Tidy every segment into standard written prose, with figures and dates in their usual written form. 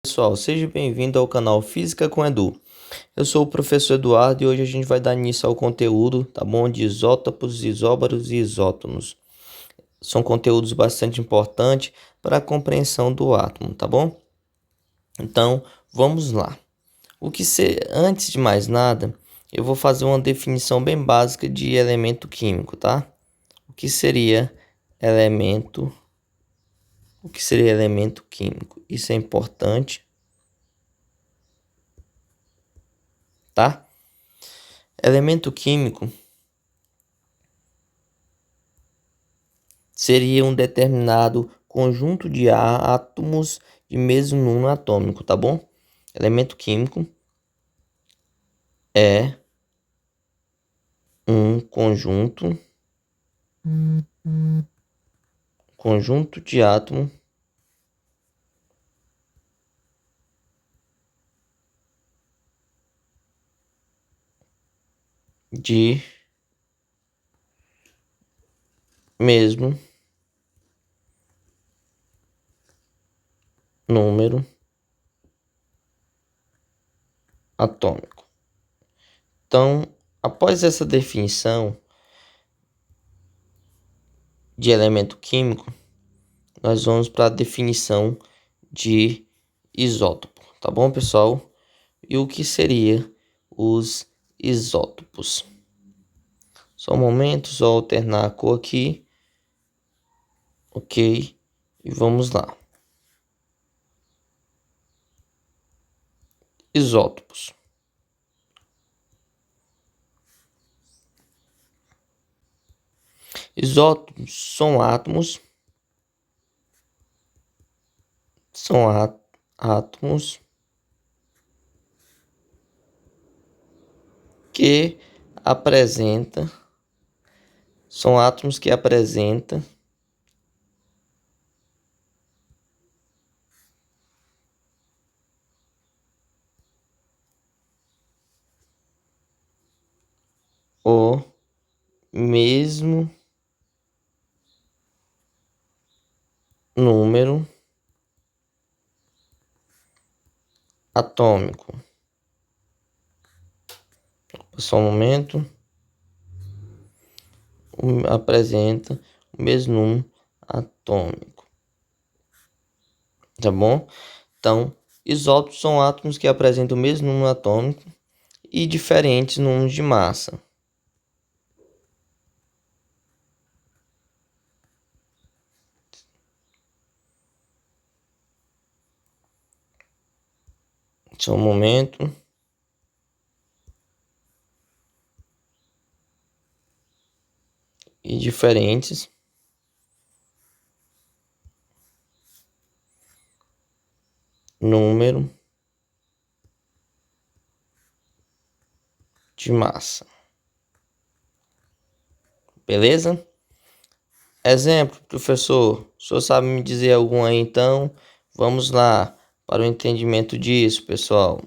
Pessoal, seja bem-vindo ao canal Física com Edu. Eu sou o professor Eduardo e hoje a gente vai dar início ao conteúdo, tá bom? De isótopos, isóbaros e isótonos. São conteúdos bastante importantes para a compreensão do átomo, tá bom? Então, vamos lá. Antes de mais nada, eu vou fazer uma definição bem básica de elemento químico, tá? O que seria elemento químico? Isso é importante, tá? Elemento químico seria um determinado conjunto de átomos de mesmo número atômico, tá bom? Elemento químico é um conjunto de átomos de mesmo número atômico. Então, após essa definição de elemento químico, nós vamos para a definição de isótopo, tá bom, pessoal? E o que seria os isótopos? Só um momento, só alternar a cor aqui. Ok, e vamos lá. Isótopos. Isótopos são átomos que apresentam o mesmo número atômico. Só um momento. Apresenta o mesmo número atômico. Tá bom? Então, isótopos são átomos que apresentam o mesmo número atômico e diferentes números de massa. Só um momento. E diferentes número de massa. Beleza? Exemplo, professor. O senhor sabe me dizer algum aí, então? Vamos lá para o entendimento disso, pessoal.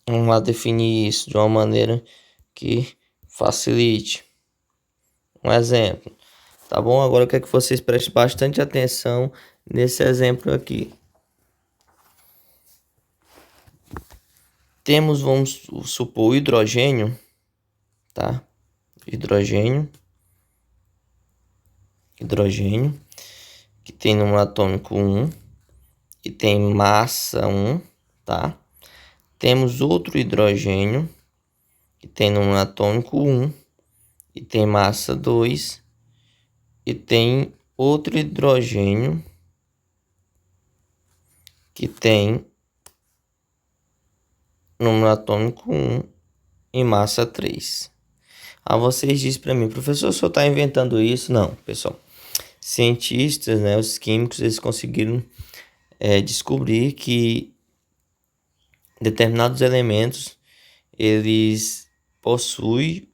Vamos lá definir isso de uma maneira que facilite. Um exemplo, tá bom? Agora eu quero que vocês prestem bastante atenção nesse exemplo aqui. Temos, vamos supor, o hidrogênio, tá? Hidrogênio, que tem número atômico 1 e tem massa 1, tá? Temos outro hidrogênio que tem número atômico 1 e tem massa 2 e tem outro hidrogênio que tem número atômico 1 e massa 3. Vocês dizem para mim, professor, o senhor está inventando isso? Não, pessoal. Cientistas, né, os químicos, eles conseguiram descobrir que determinados elementos, eles possuem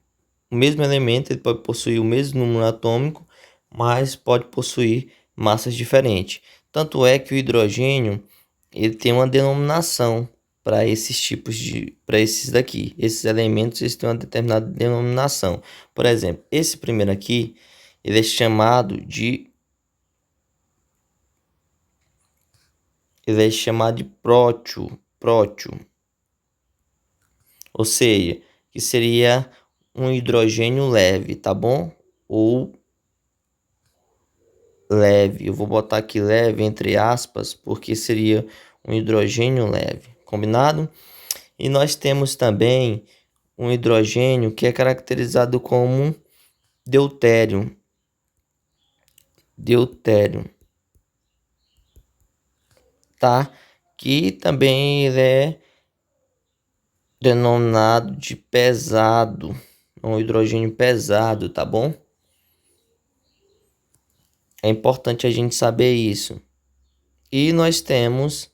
o mesmo elemento, ele pode possuir o mesmo número atômico, mas pode possuir massas diferentes. Tanto é que o hidrogênio, ele tem uma denominação para esses tipos de, para esses daqui. Esses elementos eles têm uma determinada denominação. Por exemplo, esse primeiro aqui, ele é chamado de prótio, ou seja, que seria um hidrogênio leve, tá bom? Ou leve, eu vou botar aqui leve entre aspas, porque seria um hidrogênio leve, combinado? E nós temos também um hidrogênio que é caracterizado como deutério, tá? Que também ele é denominado de pesado, um hidrogênio pesado, tá bom? É importante a gente saber isso. E nós temos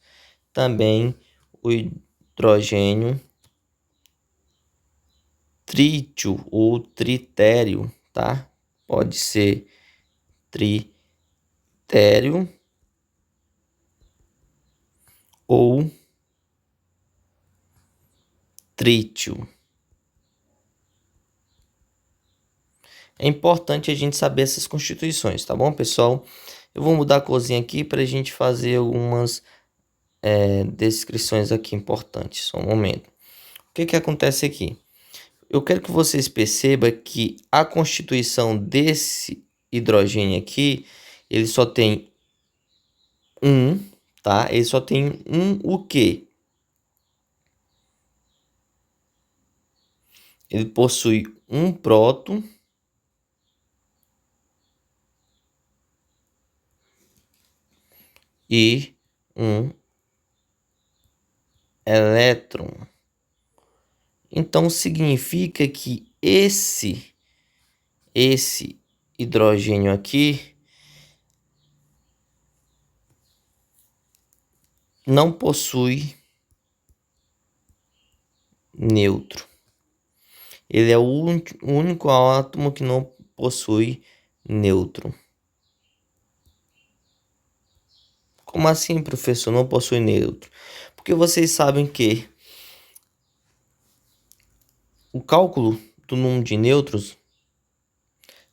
também o hidrogênio trítio ou tritério, tá? Pode ser tritério ou trítio. É importante a gente saber essas constituições, tá bom, pessoal? Eu vou mudar a corzinha aqui para a gente fazer algumas descrições aqui importantes. Só um momento. O que que acontece aqui? Eu quero que vocês percebam que a constituição desse hidrogênio aqui, ele só tem um, tá? Ele só tem um o quê? Ele possui um próton e um elétron. Então significa que esse hidrogênio aqui não possui nêutron. Ele é o único átomo que não possui nêutron. Como assim, professor? Não possui nêutron? Porque vocês sabem que o cálculo do número de nêutrons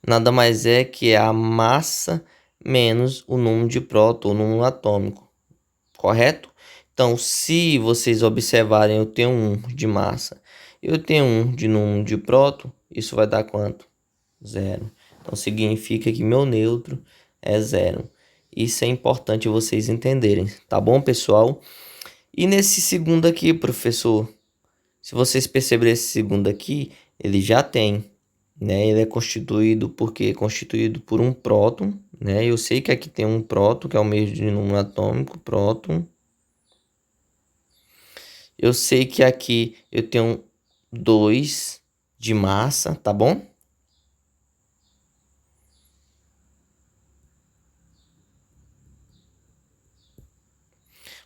nada mais é que a massa menos o número de próton, o número atômico, correto? Então, se vocês observarem, eu tenho 1 de massa, eu tenho 1 de número de próton, isso vai dar quanto? 0. Então, significa que meu nêutron é 0. Isso é importante vocês entenderem, tá bom, pessoal? E nesse segundo aqui, professor, se vocês perceberem esse segundo aqui, ele já tem, né? Ele é constituído por quê? Constituído por um próton, né? Eu sei que aqui tem um próton, que é o meio de número atômico, próton. Eu sei que aqui eu tenho 2 de massa, tá bom?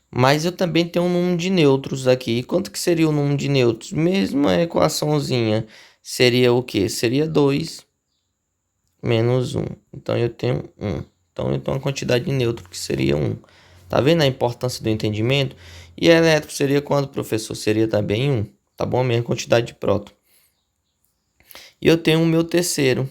Mas eu também tenho um número de nêutrons aqui. E quanto que seria o número de nêutrons? Mesma equaçãozinha. Seria o quê? Seria 2 menos 1. Então eu tenho 1. Então eu tenho uma quantidade de nêutrons que seria 1. Tá vendo a importância do entendimento? E elétron seria quanto, professor? Seria também 1. Tá bom? A mesma quantidade de próton. E eu tenho o meu terceiro.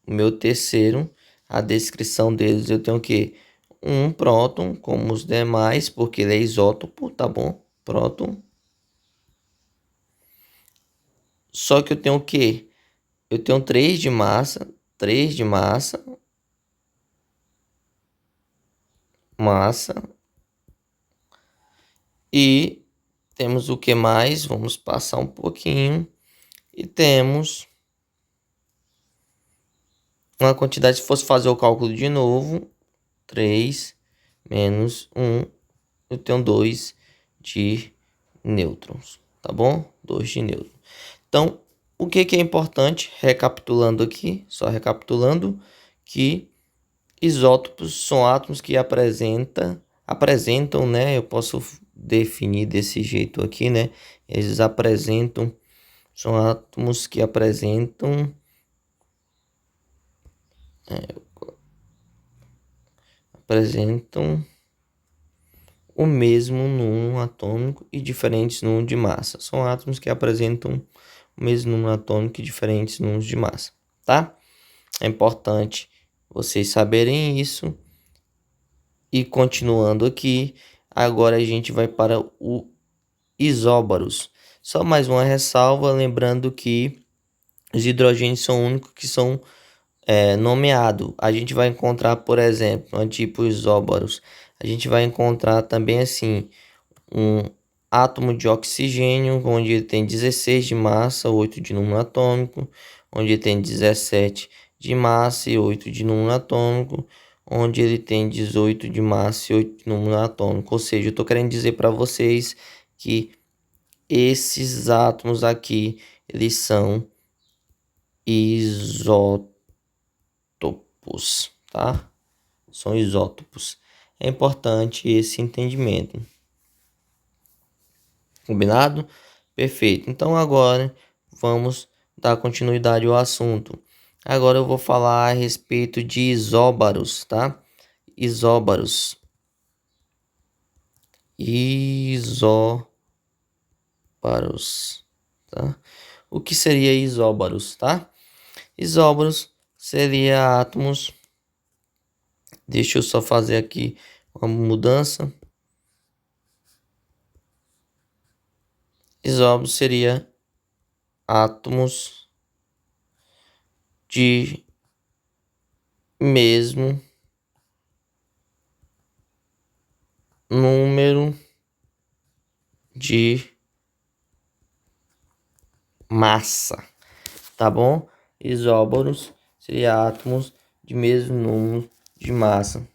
O meu terceiro, a descrição deles, eu tenho o quê? Um próton, como os demais, porque ele é isótopo, tá bom? Próton. Só que eu tenho o quê? Eu tenho 3 de massa, 3 de massa, e temos o que mais? Vamos passar um pouquinho. E temos uma quantidade, se fosse fazer o cálculo de novo, 3 menos 1, eu tenho 2 de nêutrons, tá bom? 2 de nêutrons. Então, o que é importante, recapitulando aqui, só recapitulando, que isótopos são átomos que apresentam, né? Eu posso definir desse jeito aqui, né? Eles apresentam, são átomos que apresentam o mesmo número atômico e diferentes números de massa. São átomos que apresentam o mesmo número atômico e diferentes números de massa, tá? É importante vocês saberem isso. E continuando aqui, agora a gente vai para o isóbaros. Só mais uma ressalva, lembrando que os hidrogênios são únicos que são nomeados. A gente vai encontrar, por exemplo, tipo isóbaros. A gente vai encontrar também assim um átomo de oxigênio, onde ele tem 16 de massa, 8 de número atômico, onde ele tem 17 de massa e 8 de número atômico, onde ele tem 18 de massa e 8 de número atômico. Ou seja, eu estou querendo dizer para vocês que esses átomos aqui, eles são isótopos, tá? São isótopos. É importante esse entendimento. Combinado? Perfeito. Então agora vamos dar continuidade ao assunto. Agora eu vou falar a respeito de isóbaros, tá? Isóbaros. Isóbaros, tá? O que seria isóbaros, tá? Isóbaros seria átomos. Deixa eu só fazer aqui uma mudança. Isóbaros seria átomos de mesmo número de massa, tá bom? Isóbaros seria átomos de mesmo número de massa.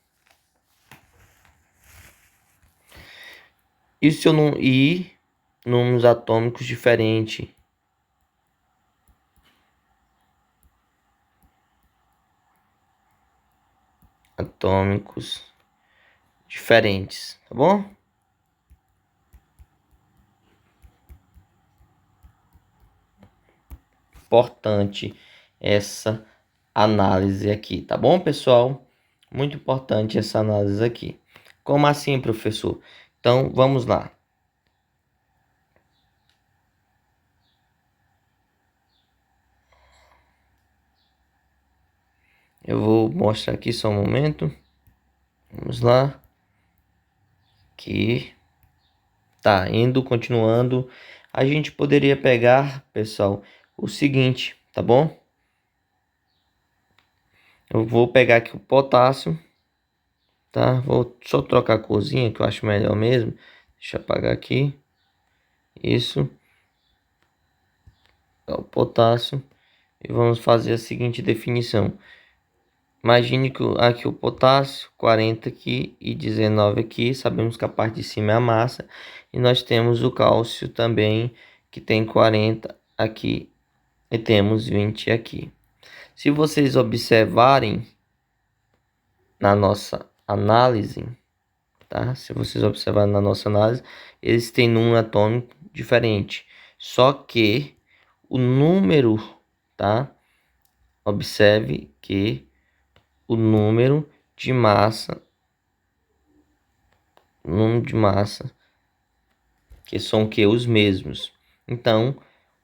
E se eu não números atômicos diferentes. Atômicos diferentes, tá bom? Importante essa análise aqui, tá bom, pessoal? Muito importante essa análise aqui. Como assim, professor? Então, vamos lá. Eu vou mostrar aqui só um momento. Vamos lá. Aqui. Tá, continuando. A gente poderia pegar, pessoal, o seguinte, tá bom? Eu vou pegar aqui o potássio, tá? Vou só trocar a corzinha, que eu acho melhor mesmo. Deixa eu apagar aqui. Isso. O potássio. E vamos fazer a seguinte definição. Imagine que aqui o potássio, 40 aqui e 19 aqui. Sabemos que a parte de cima é a massa. E nós temos o cálcio também, que tem 40 aqui. E temos 20 aqui. Se vocês observarem na nossa análise, tá? Se vocês observarem na nossa análise, eles têm número atômico diferente. Só que o número, tá? Observe que o número de massa, que são que os mesmos. Então,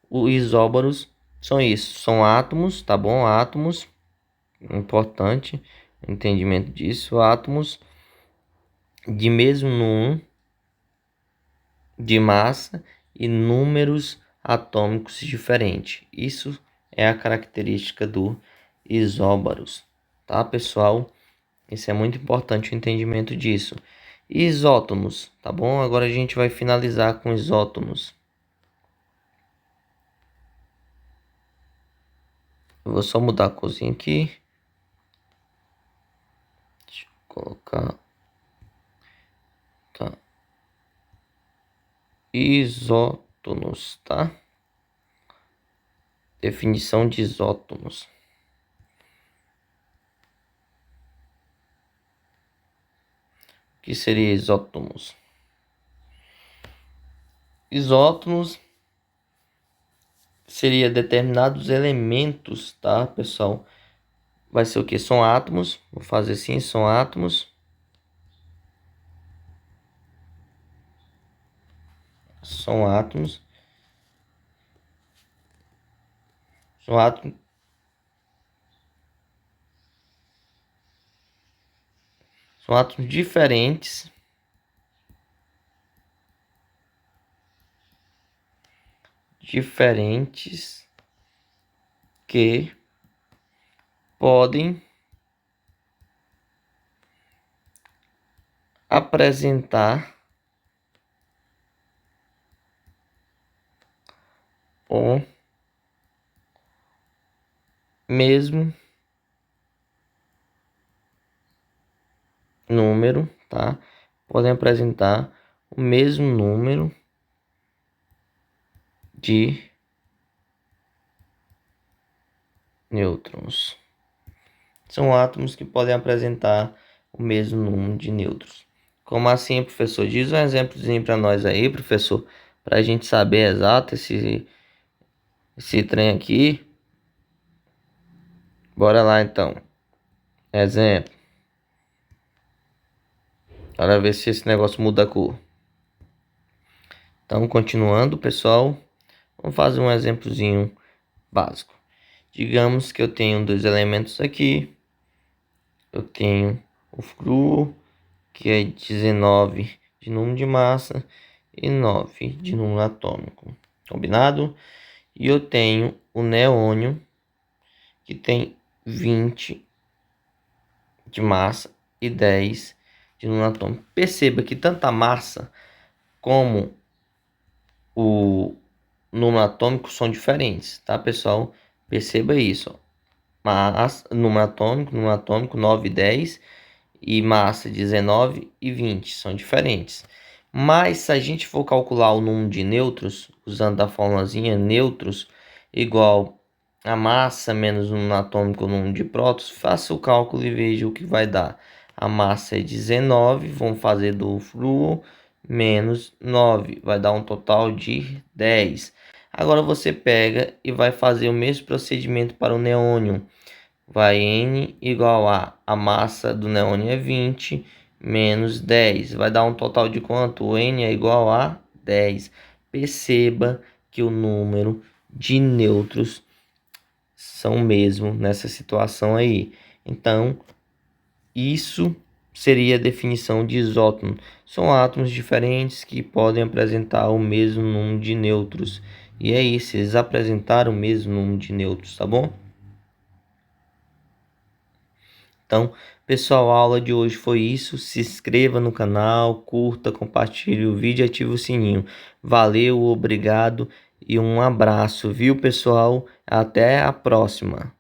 os isóbaros são isso, são átomos, tá bom? Átomos, importante entendimento disso, átomos de mesmo número de massa e números atômicos diferentes. Isso é a característica do isóbaros, tá, pessoal? Isso é muito importante o entendimento disso. Isótomos, tá bom? Agora a gente vai finalizar com isótomos. Eu vou só mudar a corzinha aqui. Deixa eu colocar. Tá. Isótomos, tá? Definição de isótomos. O que seria isótomos? Isótomos seria determinados elementos, tá, pessoal? Vai ser o que? São átomos. Vou fazer assim, são átomos São átomos. São átomos. São átomos diferentes. Diferentes que podem apresentar o mesmo número, tá? Podem apresentar o mesmo número de nêutrons. São átomos que podem apresentar o mesmo número de nêutrons. Como assim, professor? Diz um exemplozinho para nós aí, professor, para a gente saber exato esse trem aqui. Bora lá então. Exemplo. Bora ver se esse negócio muda a cor. Então, continuando, pessoal, vamos fazer um exemplozinho básico. Digamos que eu tenho dois elementos aqui. Eu tenho o flúor, que é 19 de número de massa e 9 de número atômico. Combinado? E eu tenho o neônio, que tem 20 de massa e 10 de número atômico. Perceba que tanto a massa como o número atômico são diferentes, tá, pessoal? Perceba isso, ó. Massa, número atômico 9 e 10 e massa 19 e 20 são diferentes. Mas se a gente for calcular o número de nêutrons usando a formulazinha nêutrons igual a massa menos o número atômico, o número de prótons, faça o cálculo e veja o que vai dar. A massa é 19, vamos fazer do flúor menos 9, vai dar um total de 10. Agora você pega e vai fazer o mesmo procedimento para o neônio. Vai N igual a massa do neônio é 20 menos 10. Vai dar um total de quanto? O N é igual a 10. Perceba que o número de nêutrons são o mesmo nessa situação aí. Então, isso seria a definição de isótono. São átomos diferentes que podem apresentar o mesmo número de nêutrons. E é isso, eles apresentaram o mesmo número de nêutrons, tá bom? Então, pessoal, a aula de hoje foi isso. Se inscreva no canal, curta, compartilhe o vídeo e ative o sininho. Valeu, obrigado e um abraço, viu, pessoal? Até a próxima.